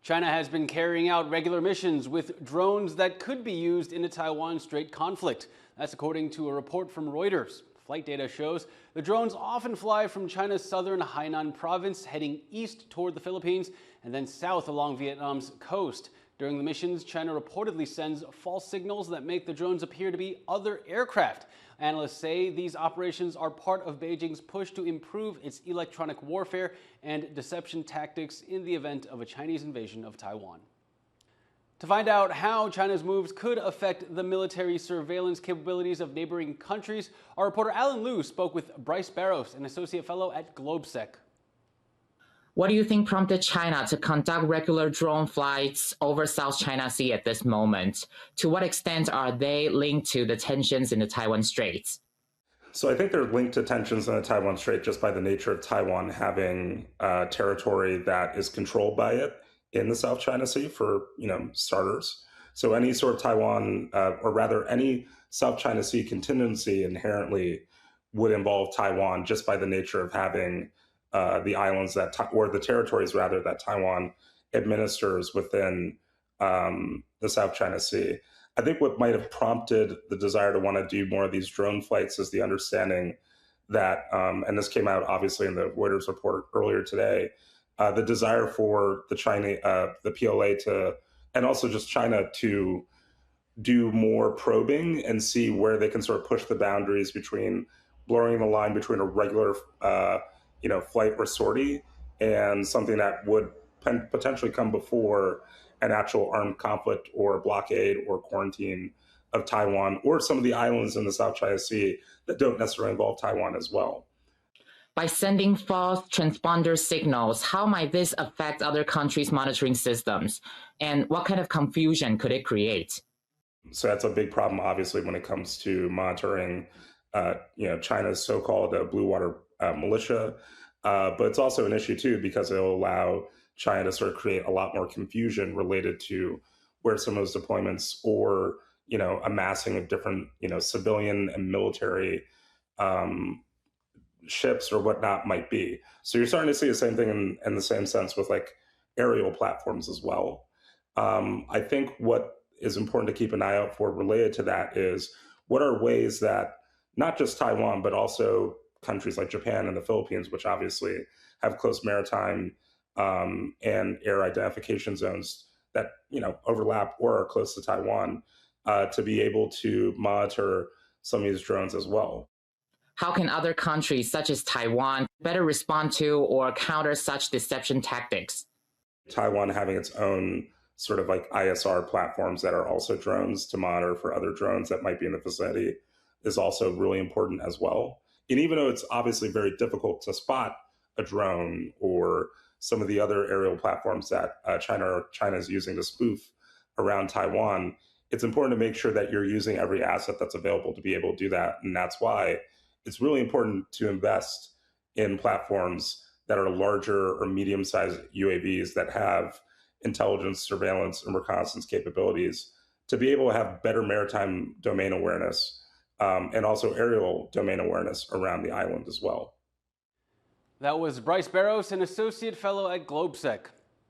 China has been carrying out regular missions with drones that could be used in the Taiwan Strait conflict. That's according to a report from Reuters. Flight data shows the drones often fly from China's southern Hainan province, heading east toward the Philippines and then south along Vietnam's coast. During the missions, China reportedly sends false signals that make the drones appear to be other aircraft. Analysts say these operations are part of Beijing's push to improve its electronic warfare and deception tactics in the event of a Chinese invasion of Taiwan. To find out how China's moves could affect the military surveillance capabilities of neighboring countries, our reporter Alan Liu spoke with Bryce Barros, an associate fellow at GlobeSec. What do you think prompted China to conduct regular drone flights over South China Sea at this moment? To what extent are they linked to the tensions in the Taiwan Straits? So I think they're linked to tensions in the Taiwan Strait just by the nature of Taiwan having territory that is controlled by it in the South China Sea, for starters. So any sort of Taiwan, or rather any South China Sea contingency inherently would involve Taiwan just by the nature of having the islands or the territories rather, that Taiwan administers within the South China Sea. I think what might have prompted the desire to want to do more of these drone flights is the understanding that, and this came out obviously in the Reuters report earlier today, the desire for the PLA to, and also just China to do more probing and see where they can sort of push the boundaries between blurring the line between a regular flight or sortie and something that would potentially come before an actual armed conflict or blockade or quarantine of Taiwan or some of the islands in the South China Sea that don't necessarily involve Taiwan as well. By sending false transponder signals, how might this affect other countries' monitoring systems? And what kind of confusion could it create? So that's a big problem, obviously, when it comes to monitoring China's so-called blue water militia. But it's also an issue, too, because it'll allow China to sort of create a lot more confusion related to where some of those deployments or, amassing of different, civilian and military ships or whatnot might be. So you're starting to see the same thing in the same sense with like aerial platforms as well. I think what is important to keep an eye out for related to that is what are ways that not just Taiwan, but also countries like Japan and the Philippines, which obviously have close maritime and air identification zones that overlap or are close to Taiwan, to be able to monitor some of these drones as well. How can other countries, such as Taiwan, better respond to or counter such deception tactics? Taiwan having its own sort of like ISR platforms that are also drones to monitor for other drones that might be in the vicinity is also really important as well. And even though it's obviously very difficult to spot a drone or some of the other aerial platforms that China is using to spoof around Taiwan, it's important to make sure that you're using every asset that's available to be able to do that. And that's why it's really important to invest in platforms that are larger or medium-sized UAVs that have intelligence, surveillance, and reconnaissance capabilities to be able to have better maritime domain awareness and also aerial domain awareness around the island as well. That was Bryce Barros, an associate fellow at GlobeSec.